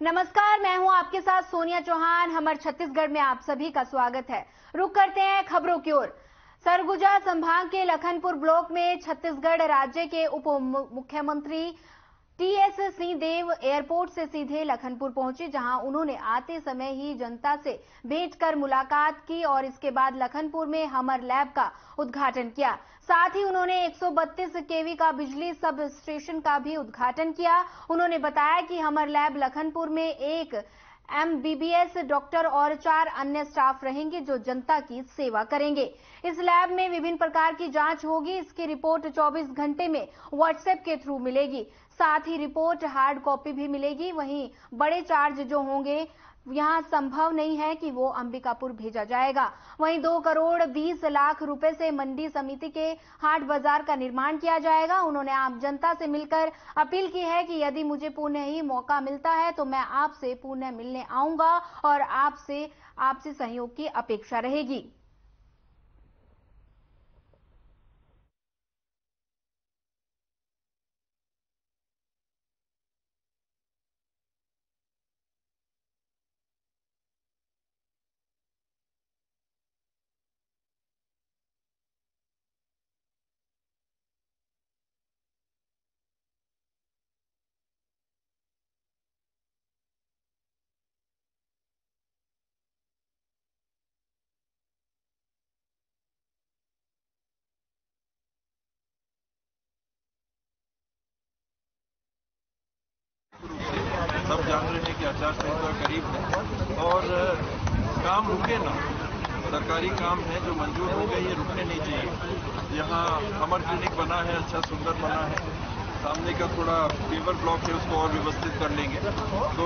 नमस्कार, मैं हूं आपके साथ सोनिया चौहान। हमर छत्तीसगढ़ में आप सभी का स्वागत है। रुक करते हैं खबरों की ओर। सरगुजा संभाग के लखनपुर ब्लॉक में छत्तीसगढ़ राज्य के उप मुख्यमंत्री टीएस सिंहदेव एयरपोर्ट से सीधे लखनपुर पहुंचे, जहां उन्होंने आते समय ही जनता से भेंट कर मुलाकात की और इसके बाद लखनपुर में हमर लैब का उद्घाटन किया। साथ ही उन्होंने 132 केवी का बिजली सब स्टेशन का भी उद्घाटन किया। उन्होंने बताया कि हमर लैब लखनपुर में एक एमबीबीएस डॉक्टर और 4 अन्य स्टाफ रहेंगे जो जनता की सेवा करेंगे। इस लैब में विभिन्न प्रकार की जांच होगी। इसकी रिपोर्ट 24 घंटे में व्हाट्सएप के थ्रू मिलेगी। साथ ही रिपोर्ट हार्ड कॉपी भी मिलेगी। वहीं बड़े चार्ज जो होंगे यहां संभव नहीं है कि वो अंबिकापुर भेजा जाएगा। वहीं 2 करोड़ 20 लाख रुपए से मंडी समिति के हाट बाजार का निर्माण किया जाएगा। उन्होंने आम जनता से मिलकर अपील की है कि यदि मुझे पुनः ही मौका मिलता है तो मैं आपसे पुनः मिलने आऊंगा और आपसे सहयोग की अपेक्षा रहेगी। सब जान रहे हैं कि आचार संहिता करीब है और काम रुके ना। सरकारी काम है जो मंजूर हो गए, ये रुकने नहीं चाहिए। यहाँ हमर क्लिनिक बना है, अच्छा सुंदर बना है। सामने का थोड़ा पेवर ब्लॉक है, उसको और व्यवस्थित कर लेंगे। तो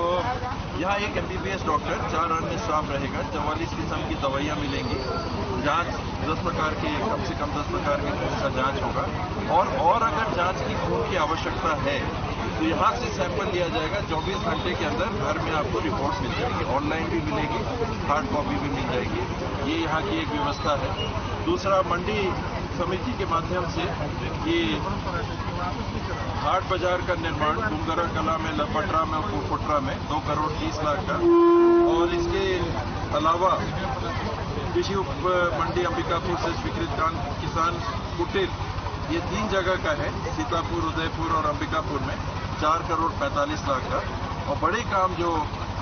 यहाँ एक एमबीबीएस डॉक्टर, 4 अन्य स्टाफ रहेगा। 44 किस्म की दवाइयाँ मिलेंगी। जांच 10 प्रकार के, कम से कम 10 प्रकार के खून का जांच होगा। और अगर जांच की खून की आवश्यकता है तो यहाँ से सैंपल लिया जाएगा। 24 घंटे के अंदर घर में आपको रिपोर्ट मिल जाएगी। ऑनलाइन भी मिलेगी, हार्ड कॉपी भी मिल जाएगी। ये यहाँ की एक व्यवस्था है। दूसरा, मंडी समिति के माध्यम से ये हाट बाजार का निर्माण डूंगरा कला में, लपटरा में और कोटरा में 2 करोड़ 30 लाख का, और इसके अलावा कृषि उप मंडी अंबिकापुर से स्वीकृत किसान कुटीर, ये 3 जगह का है, सीतापुर, उदयपुर और अंबिकापुर में 4 करोड़ 45 लाख का। और बड़े काम जो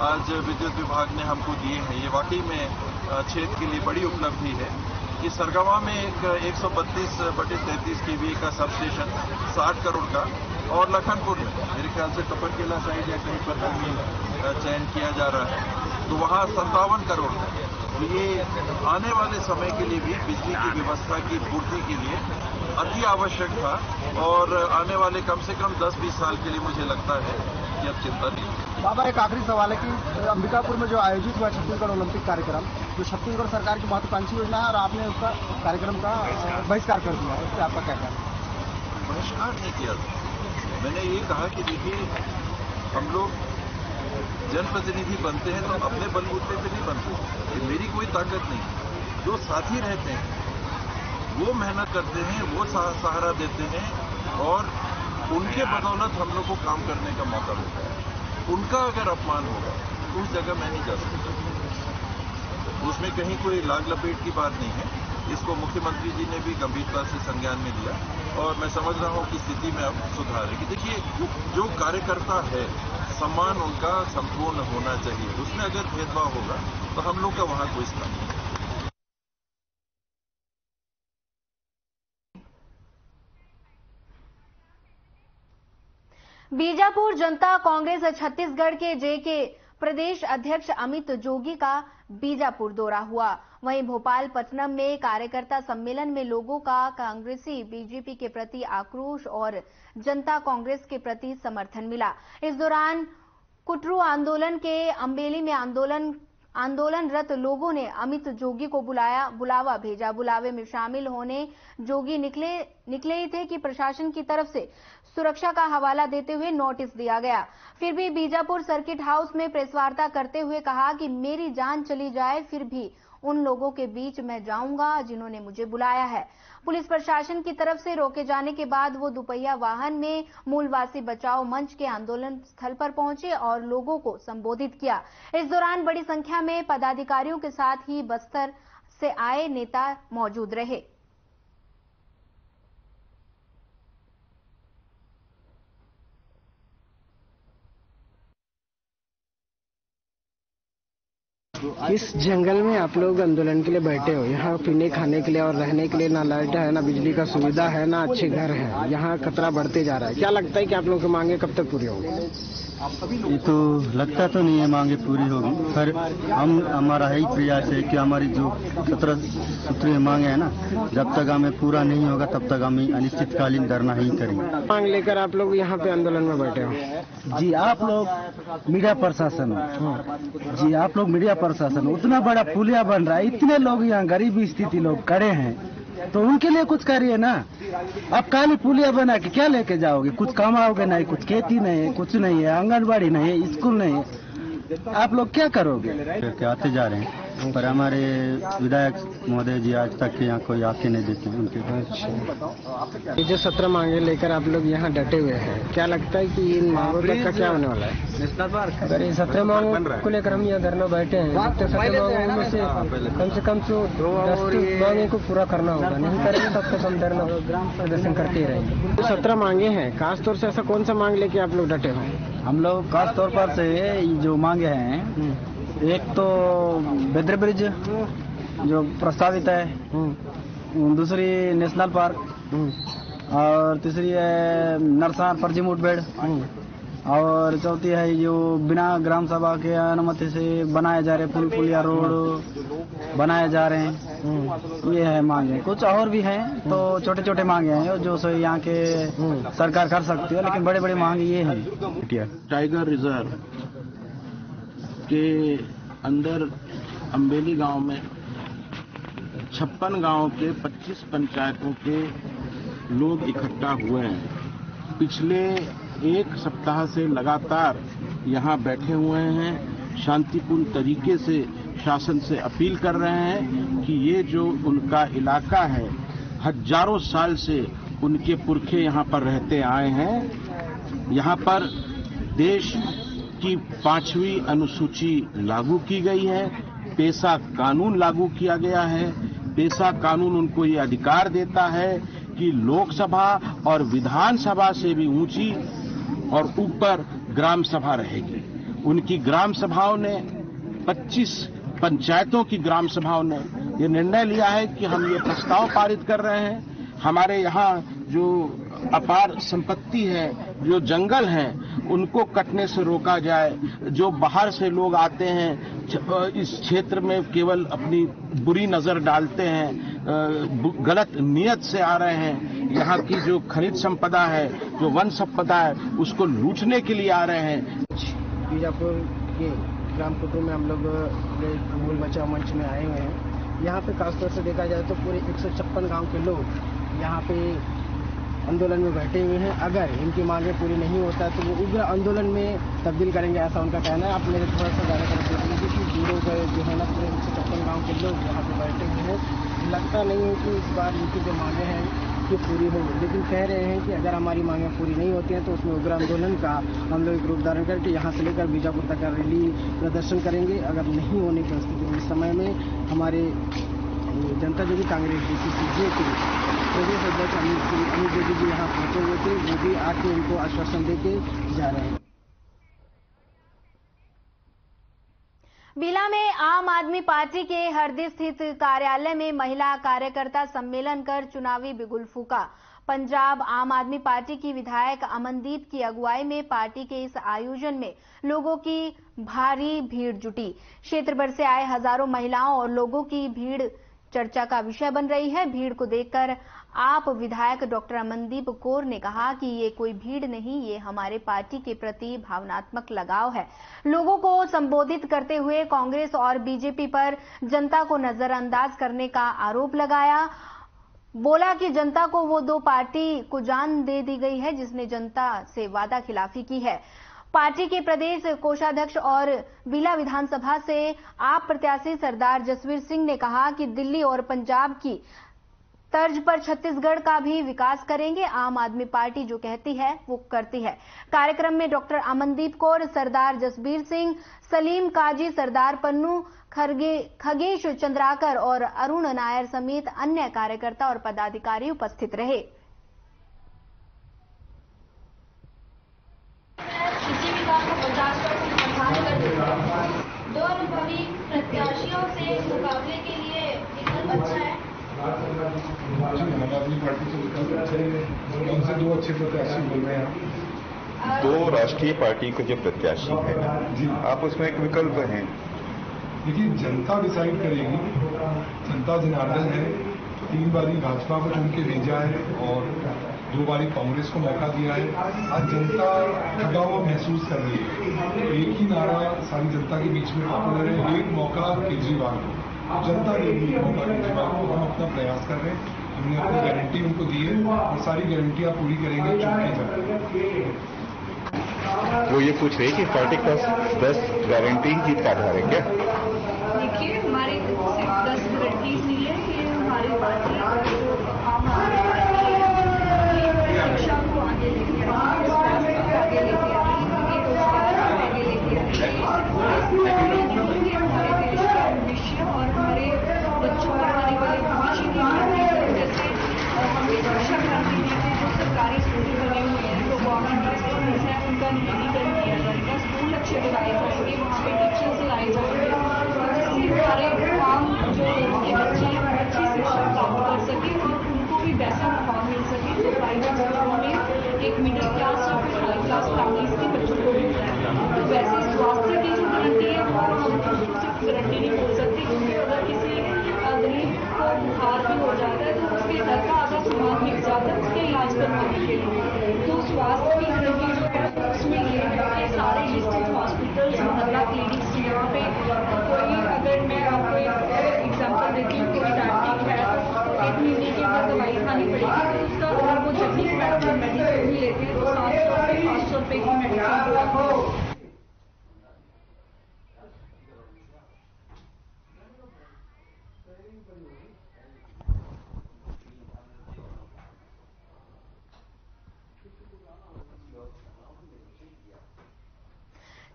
आज विद्युत विभाग ने हमको दिए हैं, ये वाकई में क्षेत्र के लिए बड़ी उपलब्धि है। कि सरगवा में एक 132/33 केवी का सब स्टेशन 60 करोड़ का, और लखनपुर में मेरे ख्याल से टपरकेला साइड या कहीं पर भूमि चयन किया जा रहा है, तो वहाँ 57 करोड़ का। तो ये आने वाले समय के लिए भी बिजली की व्यवस्था की पूर्ति के लिए अति आवश्यक था, और आने वाले कम से कम 10-20 साल के लिए मुझे लगता है कि अब चिंता नहीं है। बाबा, एक आखिरी सवाल है कि अंबिकापुर में जो आयोजित हुआ छत्तीसगढ़ ओलंपिक कार्यक्रम, जो छत्तीसगढ़ सरकार की महत्वाकांक्षी योजना है, और आपने उसका कार्यक्रम का बहिष्कार कर दिया है, इससे आपका क्या कहना है? बहिष्कार नहीं किया। मैंने ये कहा कि देखिए, हम लोग जनप्रतिनिधि बनते हैं तो अपने बलबूते पे नहीं बनते। ये मेरी कोई ताकत नहीं। जो साथी रहते हैं वो मेहनत करते हैं, वो सहारा देते हैं, और उनके बदौलत हम लोग को काम करने का मौका मिलता है। उनका अगर अपमान होगा तो उस जगह मैं नहीं जा सकता। उसमें कहीं कोई लाग लपेट की बात नहीं है। इसको मुख्यमंत्री जी ने भी गंभीरता से संज्ञान में लिया, और मैं समझ रहा हूं कि स्थिति में अब सुधार है। कि देखिए, जो कार्यकर्ता है, सम्मान उनका संपूर्ण होना चाहिए। उसमें अगर भेदभाव होगा तो हम लोग का वहां कोई स्थान नहीं है। बीजापुर जनता कांग्रेस छत्तीसगढ़ के जेके प्रदेश अध्यक्ष अमित जोगी का बीजापुर दौरा हुआ। वहीं भोपालपट्टनम में कार्यकर्ता सम्मेलन में लोगों का कांग्रेसी बीजेपी के प्रति आक्रोश और जनता कांग्रेस के प्रति समर्थन मिला। इस दौरान कुटरू आंदोलन के अम्बेली में आंदोलनरत लोगों ने अमित जोगी को बुलावा भेजा। बुलावे में शामिल होने जोगी निकले ही थे कि प्रशासन की तरफ से सुरक्षा का हवाला देते हुए नोटिस दिया गया। फिर भी बीजापुर सर्किट हाउस में प्रेस वार्ता करते हुए कहा कि मेरी जान चली जाए फिर भी उन लोगों के बीच मैं जाऊंगा जिन्होंने मुझे बुलाया है। पुलिस प्रशासन की तरफ से रोके जाने के बाद वो दुपहिया वाहन में मूलवासी बचाओ मंच के आंदोलन स्थल पर पहुंचे और लोगों को संबोधित किया। इस दौरान बड़ी संख्या में पदाधिकारियों के साथ ही बस्तर से आए नेता मौजूद रहे। इस जंगल में आप लोग आंदोलन के लिए बैठे हो, यहाँ पीने खाने के लिए और रहने के लिए ना लाइट है, ना बिजली का सुविधा है, ना अच्छे घर है। यहाँ खतरा बढ़ते जा रहा है। क्या लगता है कि आप लोगों की मांगे कब तक पूरी होगी? ये तो लगता तो नहीं है मांगे पूरी होगी, पर हमारा ही प्रयास है कि हमारी जो 17 सूत्रीय मांगे है ना, जब तक हमें पूरा नहीं होगा तब तक हम अनिश्चितकालीन धरना ही करेंगे। मांग लेकर आप लोग यहाँ पे आंदोलन में बैठे हो? जी आप लोग मीडिया प्रशासन, जी आप लोग मीडिया प्रशासन, उतना बड़ा पुलिया बन रहा है, इतने लोग यहाँ गरीबी स्थिति लोग खड़े हैं, तो उनके लिए कुछ करिए ना। अब काली पुलिया बना के क्या लेके जाओगे? कुछ कमाओगे नहीं, कुछ खेती नहीं है, कुछ नहीं है, आंगनबाड़ी नहीं है, स्कूल नहीं है, आप लोग क्या करोगे? करके आते जा रहे हैं, पर हमारे विधायक महोदय जी आज तक यहाँ कोई आके नहीं देते हैं उनके। ये जो 17 मांगे लेकर आप लोग यहाँ डटे हुए हैं, क्या लगता है कि इन मांगों तक का क्या होने वाला है? अगर इन 17 मांगों को लेकर हम यहाँ धरना बैठे हैं, तो 17 मांगों में से कम 10 मांगे को पूरा करना होगा। नहीं करेंगे तब तक हम धरना प्रदर्शन करते ही रहेंगे। जो 17 मांगे हैं, खासतौर से ऐसा कौन सा मांग लेके आप लोग डटे हुए? हम लोग खास तौर पर से जो मांगे हैं, एक तो बेदर ब्रिज जो प्रस्तावित है, दूसरी नेशनल पार्क, और तीसरी है नरसार फर्जी मुठभेड़, और चौथी है जो बिना ग्राम सभा के अनुमति से बनाए जा रहे पुल पुलिया रोड बनाए जा रहे हैं। ये है मांगे। कुछ और भी हैं, तो छोटे छोटे मांगे हैं जो यहाँ के सरकार कर सकती है, लेकिन बड़े बड़े मांगे ये हैं। टाइगर रिजर्व के अंदर अम्बेली गांव में 56 गांव के 25 पंचायतों के लोग इकट्ठा हुए हैं। पिछले एक सप्ताह से लगातार यहाँ बैठे हुए हैं, शांतिपूर्ण तरीके से शासन से अपील कर रहे हैं कि ये जो उनका इलाका है, हजारों साल से उनके पुरखे यहाँ पर रहते आए हैं। यहाँ पर देश की 5वीं अनुसूची लागू की गई है, पेशा कानून लागू किया गया है। पेशा कानून उनको ये अधिकार देता है कि लोकसभा और विधानसभा से भी ऊंची और ऊपर ग्राम सभा रहेगी। उनकी ग्राम सभाओं ने 25 पंचायतों की ग्राम सभाओं ने ये निर्णय लिया है कि हम ये प्रस्ताव पारित कर रहे हैं, हमारे यहाँ जो अपार संपत्ति है, जो जंगल हैं, उनको कटने से रोका जाए। जो बाहर से लोग आते हैं, इस क्षेत्र में केवल अपनी बुरी नजर डालते हैं, गलत नियत से आ रहे हैं, यहाँ की जो खनिज संपदा है, जो वन संपदा है, उसको लूटने के लिए आ रहे हैं। बीजापुर के ग्राम कुटुंब में हम लोग मूल बचाओ मंच में आए हुए हैं। यहाँ पे खासतौर से देखा जाए तो पूरे 156 गांव के लोग यहाँ पे आंदोलन में बैठे हुए हैं। अगर इनकी मांगे पूरी नहीं होता तो वो उग्र आंदोलन में तब्दील करेंगे, ऐसा उनका कहना है। आप मेरे थोड़ा सा ज़्यादा कर दीजिए कि जीरो जो है ना पूरे 156 गाँव के लोग यहाँ पे बैठे हुए हैं। लगता नहीं है कि इस बार इनकी जो मांगे हैं ये पूरी होगी, लेकिन कह रहे हैं कि अगर हमारी मांगे पूरी नहीं होती हैं तो उसमें उग्र आंदोलन का हम लोग एक रूप धारण करके यहाँ से लेकर बीजापुर तक का रैली प्रदर्शन करेंगे। अगर नहीं होने की स्थिति इस समय में हमारे जनता जो भी कांग्रेस DCCJ के प्रदेश अध्यक्ष अमित जोगी जी यहाँ पहुंचे हुए थे, वो भी आके उनको आश्वासन देके जा रहे हैं। बीला में आम आदमी पार्टी के हरदी स्थित कार्यालय में महिला कार्यकर्ता सम्मेलन कर चुनावी बिगुल फूका। पंजाब आम आदमी पार्टी की विधायक अमनदीप की अगुवाई में पार्टी के इस आयोजन में लोगों की भारी भीड़ जुटी। क्षेत्र भर से आए हजारों महिलाओं और लोगों की भीड़ चर्चा का विषय बन रही है। भीड़ को देखकर आप विधायक डॉक्टर अमनदीप कौर ने कहा कि ये कोई भीड़ नहीं, ये हमारे पार्टी के प्रति भावनात्मक लगाव है। लोगों को संबोधित करते हुए कांग्रेस और बीजेपी पर जनता को नजरअंदाज करने का आरोप लगाया। बोला कि जनता को वो 2 पार्टी को जान दे दी गई है जिसने जनता से वादा खिलाफी की है। पार्टी के प्रदेश कोषाध्यक्ष और बीला विधानसभा से आप प्रत्याशी सरदार जसवीर सिंह ने कहा कि दिल्ली और पंजाब की तर्ज पर छत्तीसगढ़ का भी विकास करेंगे। आम आदमी पार्टी जो कहती है वो करती है। कार्यक्रम में डॉक्टर अमनदीप कौर, सरदार जसबीर सिंह, सलीम काजी, सरदार पन्नू, खगेश चंद्राकर और अरुण नायर समेत अन्य कार्यकर्ता और पदाधिकारी उपस्थित रहे। किसी भी काम को 50% आसान कर देता है। दो अनुभवी प्रत्याशियों से मुकाबले के लिए विकल्प अच्छा है। आम आदमी पार्टी से विकल्प अच्छे हैं। उनसे दो अच्छे प्रत्याशी बोल रहे हैं। दो राष्ट्रीय पार्टी के जो प्रत्याशी हैं, आप उसमें एक विकल्प हैं। देखिए, जनता डिसाइड करेगी। जनता जनार्दन है। 3 बारी भाजपा को चुन के भेजा है और 2 बारी कांग्रेस को मौका दिया है। आज जनता ठगा हुआ महसूस कर रही है। एक ही नारा सारी जनता के बीच में पॉपुलर है, एक मौका केजरीवाल को। जनता ने भी मौका केजरीवाल को। हम अपना प्रयास कर रहे हैं। हमने अपनी गारंटी उनको दी है और सारी गारंटियां पूरी करेंगे, चुन के जाएंगे। वो ये पूछ रहे कि पार्टी का 10 गारंटी जीत का आधार है क्या? देखिए, हमारे सिर्फ 10 गारंटीज नहीं है, ये हमारी पार्टी आम आदमी पार्टी शिक्षा को आगे लेके आएगी, आगे लेके आएगी, रोजगार आगे लेके आएगी। हमारे देश का भविष्य और हमारे बच्चों और आने वाले भविष्य की नीति, जैसे हमने शिक्षा क्रांति नीति, जो सरकारी स्कूल बने हुए हैं, जो गवर्नमेंट स्कूल्स हैं, उनका निजीकरण किया जाएगा। स्कूल अच्छे बनाए जाएंगे, वहाँ पे टीचर्स लाए जाएंगे, जिससे हमारे गाँव जो के बच्चे हैं अच्छी शिक्षा प्राप्त कर सके और उनको भी वैसा मौका मिल सके जो प्राइवेट स्कूलों में एक मिडिल क्लास या फिर हाई क्लास फैमिलीज के बच्चों को मिलता है। तो वैसे स्वास्थ्य की जो गारंटी है वो हम सिर्फ गारंटी नहीं बोल सकती, क्योंकि अगर किसी गरीब को बुखार भी हो जाता है तो उसके घर का आधा सामान मिल जाता है उसके इलाज करवाने के लिए। तो स्वास्थ्य की गारंटी जो है उसमें ये है कि सारे डिस्ट्रिक्ट हॉस्पिटल्स, मोहल्ला क्लिनिक्स, यहाँ पे कोई, अगर मैं आपको एग्जाम्पल देती हूँ, कोई डायबिटिक है तो 1 महीने के अंदर दवाई खानी पड़ेगी, तो उसका अगर वो जब भी मेडिसिन भी लेते हैं तो 700 रुपये 500 रुपये की मेडिसिन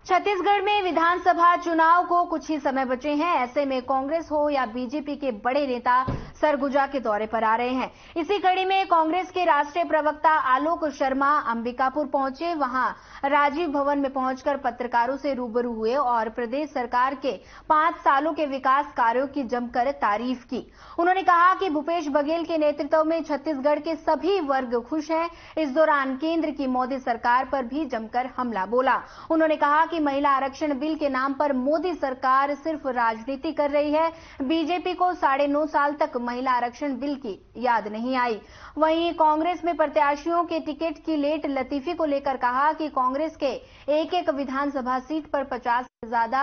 छत्तीसगढ़ में विधानसभा चुनाव को कुछ ही समय बचे हैं। ऐसे में कांग्रेस हो या बीजेपी के बड़े नेता सरगुजा के दौरे पर आ रहे हैं। इसी कड़ी में कांग्रेस के राष्ट्रीय प्रवक्ता आलोक शर्मा अंबिकापुर पहुंचे। वहां राजीव भवन में पहुंचकर पत्रकारों से रूबरू हुए और प्रदेश सरकार के 5 सालों के विकास कार्यों की जमकर तारीफ की। उन्होंने कहा कि भूपेश बघेल के नेतृत्व में छत्तीसगढ़ के सभी वर्ग खुश हैं। इस दौरान केंद्र की मोदी सरकार पर भी जमकर हमला बोला। उन्होंने कहा कि महिला आरक्षण बिल के नाम पर मोदी सरकार सिर्फ राजनीति कर रही है। बीजेपी को 9.5 साल तक महिला आरक्षण बिल की याद नहीं आई। वहीं कांग्रेस में प्रत्याशियों के टिकट की लेट लतीफी को लेकर कहा कि कांग्रेस के एक विधानसभा सीट पर 50 से ज्यादा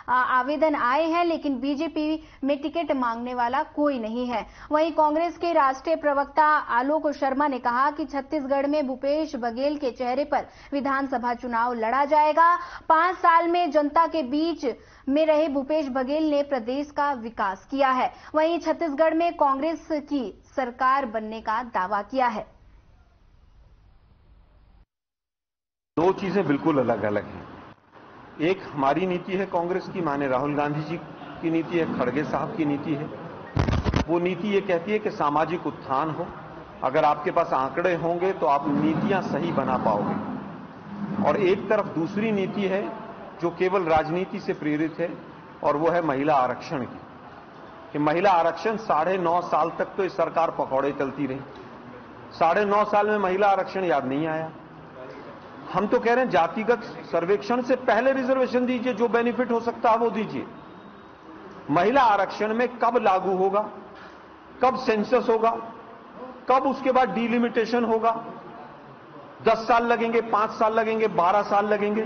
आवेदन आए हैं, लेकिन बीजेपी में टिकट मांगने वाला कोई नहीं है। वहीं कांग्रेस के राष्ट्रीय प्रवक्ता आलोक शर्मा ने कहा कि छत्तीसगढ़ में भूपेश बघेल के चेहरे पर विधानसभा चुनाव लड़ा जाएगा। 5 साल में जनता के बीच में रहे भूपेश बघेल ने प्रदेश का विकास किया है। वहीं छत्तीसगढ़ में कांग्रेस की सरकार बनने का दावा किया है। 2 चीजें बिल्कुल अलग अलग हैं। एक हमारी नीति है कांग्रेस की, माने राहुल गांधी जी की नीति है, खड़गे साहब की नीति है। वो नीति ये कहती है कि सामाजिक उत्थान हो। अगर आपके पास आंकड़े होंगे तो आप नीतियां सही बना पाओगे। और एक तरफ दूसरी नीति है जो केवल राजनीति से प्रेरित है, और वो है महिला आरक्षण की, कि महिला आरक्षण 9.5 साल तक तो इस सरकार पकौड़े चलती रही। 9.5 साल में महिला आरक्षण याद नहीं आया। हम तो कह रहे हैं जातिगत सर्वेक्षण से पहले रिजर्वेशन दीजिए, जो बेनिफिट हो सकता है वो दीजिए। महिला आरक्षण में कब लागू होगा, कब सेंसस होगा, कब उसके बाद डिलिमिटेशन होगा, 10 साल लगेंगे, 5 साल लगेंगे, 12 साल लगेंगे,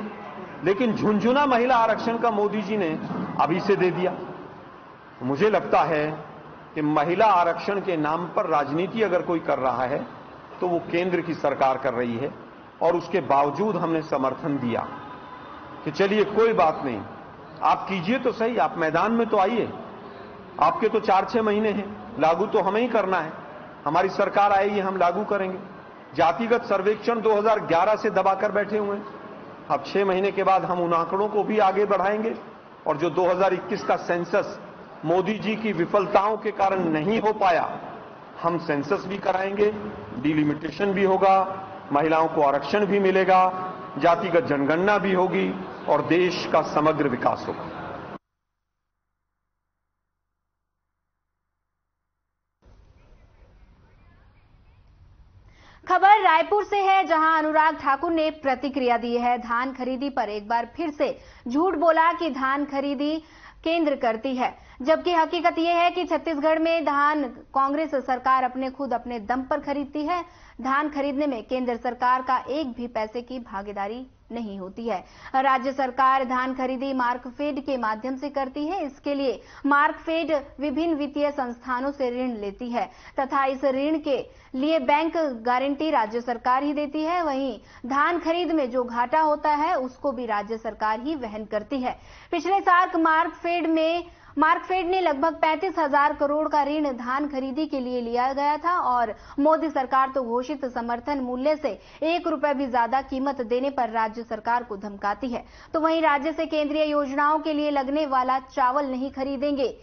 लेकिन झुनझुना महिला आरक्षण का मोदी जी ने अभी से दे दिया। मुझे लगता है कि महिला आरक्षण के नाम पर राजनीति अगर कोई कर रहा है तो वो केंद्र की सरकार कर रही है, और उसके बावजूद हमने समर्थन दिया। कि चलिए कोई बात नहीं, आप कीजिए तो सही, आप मैदान में तो आइए, आपके तो 4-6 महीने हैं, लागू तो हमें ही करना है, हमारी सरकार आएगी, हम लागू करेंगे। जातिगत सर्वेक्षण 2011 से दबाकर बैठे हुए हैं, अब 6 महीने के बाद हम उन आंकड़ों को भी आगे बढ़ाएंगे और जो 2021 का सेंसस मोदी जी की विफलताओं के कारण नहीं हो पाया, हम सेंसस भी कराएंगे, डिलिमिटेशन भी होगा, महिलाओं को आरक्षण भी मिलेगा, जातिगत जनगणना भी होगी और देश का समग्र विकास होगा। खबर रायपुर से है, जहां अनुराग ठाकुर ने प्रतिक्रिया दी है। धान खरीदी पर एक बार फिर से झूठ बोला कि धान खरीदी केंद्र करती है, जबकि हकीकत यह है कि छत्तीसगढ़ में धान कांग्रेस सरकार अपने दम पर खरीदती है। धान खरीदने में केंद्र सरकार का एक भी पैसे की भागीदारी नहीं होती है। राज्य सरकार धान खरीदी मार्कफेड के माध्यम से करती है। इसके लिए मार्कफेड विभिन्न वित्तीय संस्थानों से ऋण लेती है तथा इस ऋण के लिए बैंक गारंटी राज्य सरकार ही देती है। वहीं धान खरीद में जो घाटा होता है उसको भी राज्य सरकार ही वहन करती है। पिछले साल मार्कफेड ने लगभग 35,000 करोड़ का ऋण धान खरीदी के लिए लिया गया था और मोदी सरकार तो घोषित समर्थन मूल्य से 1 रुपए भी ज्यादा कीमत देने पर राज्य सरकार को धमकाती है। तो वहीं राज्य से केंद्रीय योजनाओं के लिए लगने वाला चावल नहीं खरीदेंगे।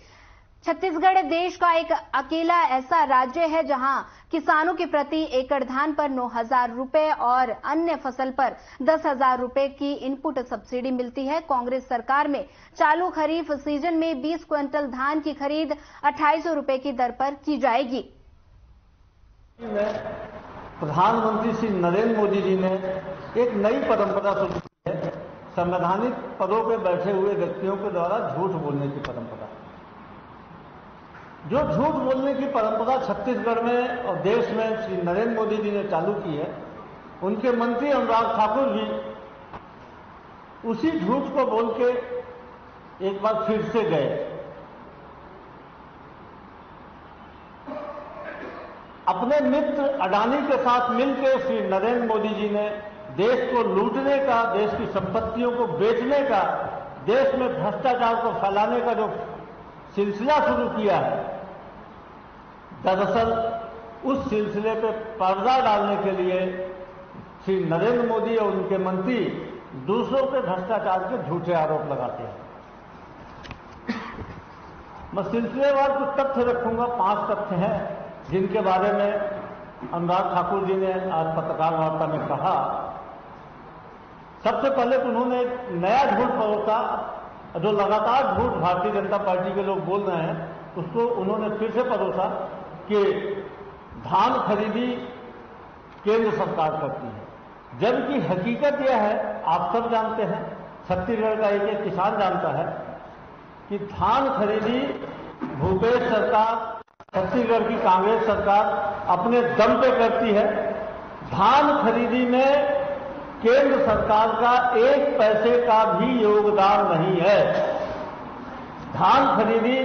छत्तीसगढ़ देश का एक अकेला ऐसा राज्य है जहां किसानों के प्रति एकड़ धान पर 9,000 रुपए और अन्य फसल पर 10,000 रुपए की इनपुट सब्सिडी मिलती है। कांग्रेस सरकार में चालू खरीफ सीजन में 20 क्विंटल धान की खरीद 2,800 रुपए की दर पर की जाएगी। प्रधानमंत्री श्री नरेंद्र मोदी जी ने एक नई परंपरा शुरू की है, संवैधानिक पदों पर बैठे हुए व्यक्तियों के द्वारा झूठ बोलने की परंपरा। जो झूठ बोलने की परंपरा छत्तीसगढ़ में और देश में श्री नरेंद्र मोदी जी ने चालू की है, उनके मंत्री अनुराग ठाकुर भी उसी झूठ को बोल के एक बार फिर से गए। अपने मित्र अडानी के साथ मिलकर श्री नरेंद्र मोदी जी ने देश को लूटने का, देश की संपत्तियों को बेचने का, देश में भ्रष्टाचार को फैलाने का जो सिलसिला शुरू किया है, दरअसल उस सिलसिले पे पर्दा डालने के लिए श्री नरेंद्र मोदी और उनके मंत्री दूसरों पे भ्रष्टाचार के झूठे आरोप लगाते हैं। मैं सिलसिलेवार कुछ तथ्य रखूंगा, 5 तथ्य हैं जिनके बारे में अनुराग ठाकुर जी ने आज पत्रकार वार्ता में कहा। सबसे पहले तो उन्होंने एक नया झूठ परोसा, जो लगातार झूठ भारतीय जनता पार्टी के लोग बोल रहे हैं, उसको उन्होंने फिर से परोसा कि धान खरीदी केंद्र सरकार करती है, जबकि हकीकत यह है, आप सब जानते हैं, छत्तीसगढ़ का एक किसान जानता है कि धान खरीदी भूपेश सरकार, छत्तीसगढ़ की कांग्रेस सरकार अपने दम पे करती है। धान खरीदी में केंद्र सरकार का 1 पैसे का भी योगदान नहीं है। धान खरीदी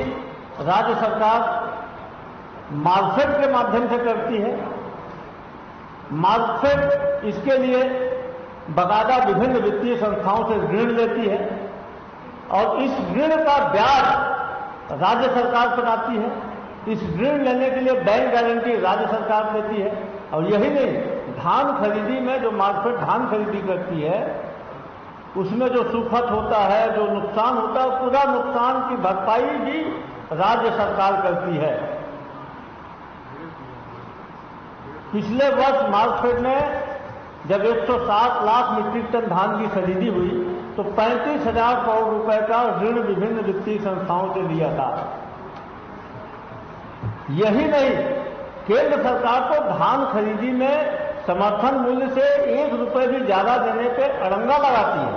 राज्य सरकार मार्कफेड के माध्यम से करती है। मार्कफेड इसके लिए बाकायदा विभिन्न वित्तीय संस्थाओं से ऋण लेती है और इस ऋण का ब्याज राज्य सरकार चुकाती है। इस ऋण लेने के लिए बैंक गारंटी राज्य सरकार देती है। और यही नहीं, धान खरीदी में जो मार्कफेड धान खरीदी करती है, उसमें जो सुखत होता है, जो नुकसान होता है, पूरा नुकसान की भरपाई भी राज्य सरकार करती है। पिछले वर्ष मार्कफेड में जब 107 लाख मीट्रिक टन धान की खरीदी हुई तो 35,000 करोड़ रुपए का ऋण विभिन्न वित्तीय संस्थाओं से लिया था। यही नहीं, केंद्र सरकार को धान खरीदी में समर्थन मूल्य से 1 रुपए भी ज्यादा देने पे अड़ंगा लगाती है।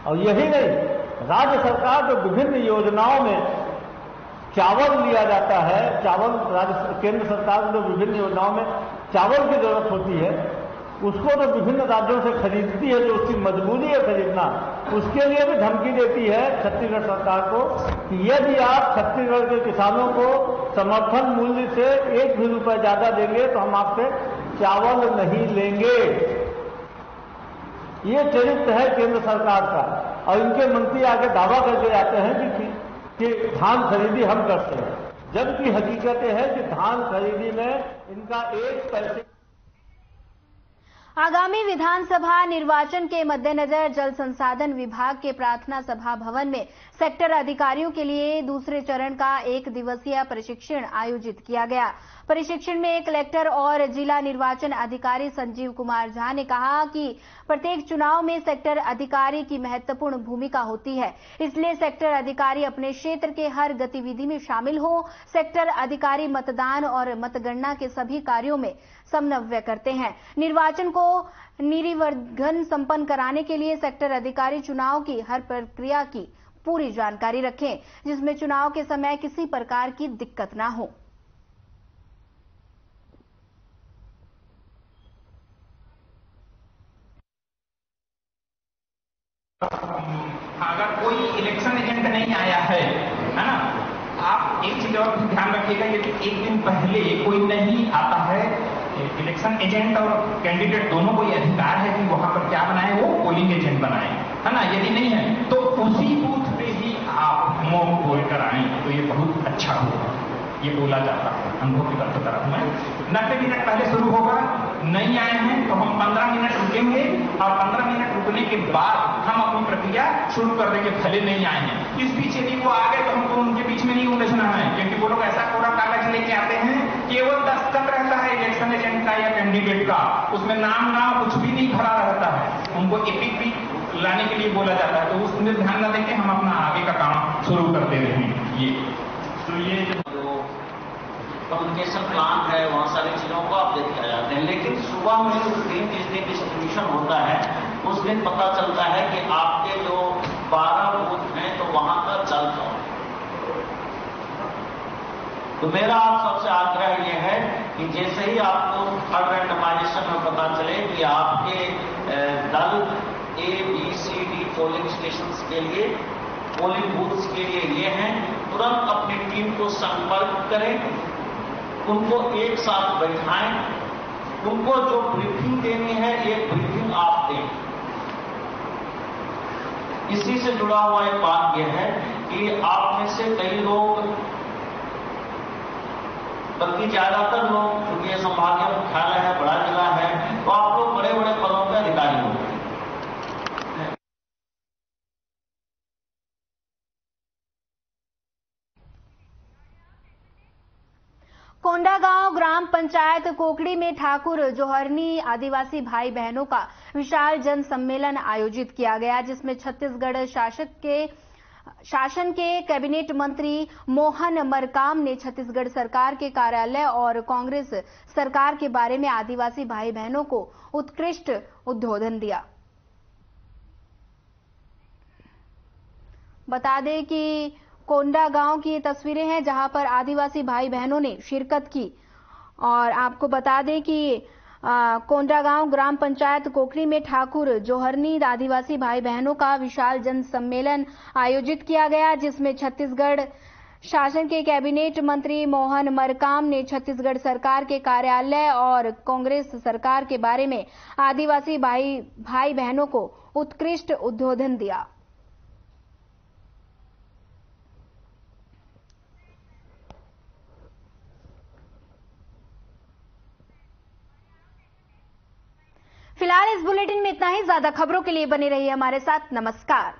और यही नहीं, राज्य सरकार जो विभिन्न योजनाओं में चावल लिया जाता है, केंद्र सरकार को जो विभिन्न योजनाओं में चावल की जरूरत होती है, उसको तो विभिन्न राज्यों से खरीदती है, जो उसकी मजबूरी है खरीदना, उसके लिए भी धमकी देती है छत्तीसगढ़ सरकार को कि यदि आप छत्तीसगढ़ के किसानों को समर्थन मूल्य से 1 भी रुपए ज्यादा देंगे तो हम आपसे चावल नहीं लेंगे। ये चरित्र है केंद्र सरकार का। और इनके मंत्री आके दावा करके जाते हैं कि धान खरीदी हम करते हैं, जबकि हकीकत है कि धान खरीदी में इनका एक पैसे। आगामी विधानसभा निर्वाचन के मद्देनजर जल संसाधन विभाग के प्रार्थना सभा भवन में सेक्टर अधिकारियों के लिए दूसरे चरण का 1 दिवसीय प्रशिक्षण आयोजित किया गया। प्रशिक्षण में कलेक्टर और जिला निर्वाचन अधिकारी संजीव कुमार झा ने कहा कि प्रत्येक चुनाव में सेक्टर अधिकारी की महत्वपूर्ण भूमिका होती है, इसलिए सेक्टर अधिकारी अपने क्षेत्र के हर गतिविधि में शामिल हो। सेक्टर अधिकारी मतदान और मतगणना के सभी कार्यों में समन्वय करते हैं। निर्वाचन को निर्विघ्न संपन्न कराने के लिए सेक्टर अधिकारी चुनाव की हर प्रक्रिया की पूरी जानकारी रखें, जिसमें चुनाव के समय किसी प्रकार की दिक्कत न हो। अगर कोई इलेक्शन एजेंट नहीं आया है ना, आप एक चीज और ध्यान रखिएगा, यदि एक दिन पहले कोई नहीं आता है, इलेक्शन एजेंट और कैंडिडेट दोनों को ये अधिकार है कि वहां पर क्या बनाए, वो पोलिंग एजेंट बनाए, है ना। यदि नहीं है तो उसी बूथ पे ही आप मॉक पोल कराएं, तो ये बहुत अच्छा होगा। ये बोला जाता है, अनुभव की बात बता रहा हूं मैं। 90 मिनट पहले शुरू होगा, नहीं आए हैं तो हम 15 मिनट रुकेंगे और 15 मिनट रुकने के बाद हम अपनी प्रक्रिया शुरू कर देंगे, भले नहीं आए हैं। इस बीच यदि वो आ गए तो हमको उनके बीच में नहीं उलझना है, क्योंकि वो लोग ऐसा कोरा कागज लेके आते हैं, केवल दस्तखत रहता है इलेक्शन एजेंट का या कैंडिडेट का, उसमें नाम कुछ भी नहीं भरा रहता है। उनको एपिक भी लाने के लिए बोला जाता है, तो उसमें ध्यान न देके हम अपना आगे का काम शुरू करते रहें। ये जो कम्युनिकेशन प्लान है, वहाँ सारी चीजों को आप देखते आ जाते हैं। लेकिन सुबह में उस दिन जिस दिन डिस्ट्रीब्यूशन होता है, उस दिन पता चलता है कि आपके जो 12 बूथ हैं तो वहां का चल कौन। तो मेरा आप सबसे आग्रह यह है कि जैसे ही आपको थर्ड रैंडमाइजेशन में पता चले कि आपके दल ABCD पोलिंग स्टेशन के लिए, पोलिंग बूथ्स के लिए ये हैं, तुरंत अपनी टीम को संपर्क करें, उनको एक साथ बैठाएं, उनको जो ब्रीफिंग देनी है एक ब्रीफिंग आप दें। इसी से जुड़ा हुआ एक बात यह है कि आप में से कई लोग, बल्कि ज्यादातर लोग, क्योंकि यह संभागीय मुख्यालय है, बड़ा जिला है, तो आप लोग बड़े बड़े पदों के अधिकारी होंगे। कोंडागांव ग्राम पंचायत कोकड़ी में ठाकुर जोहरनी आदिवासी भाई बहनों का विशाल जन सम्मेलन आयोजित किया गया, जिसमें छत्तीसगढ़ शासन के कैबिनेट मंत्री मोहन मरकाम ने छत्तीसगढ़ सरकार के कार्यालय और कांग्रेस सरकार के बारे में आदिवासी भाई बहनों को उत्कृष्ट उद्बोधन दिया। बता दें कि कोंडागांव की ये तस्वीरें हैं जहां पर आदिवासी भाई बहनों ने शिरकत की। और आपको बता दें कि कोंडागांव ग्राम पंचायत कोकड़ी में ठाकुर जोहरनी आदिवासी भाई बहनों का विशाल जन सम्मेलन आयोजित किया गया, जिसमें छत्तीसगढ़ शासन के कैबिनेट मंत्री मोहन मरकाम ने छत्तीसगढ़ सरकार के कार्यालय और कांग्रेस सरकार के बारे में आदिवासी भाई बहनों को उत्कृष्ट उद्बोधन दिया। फिलहाल इस बुलेटिन में इतना ही। ज्यादा खबरों के लिए बने रहिए हमारे साथ। नमस्कार।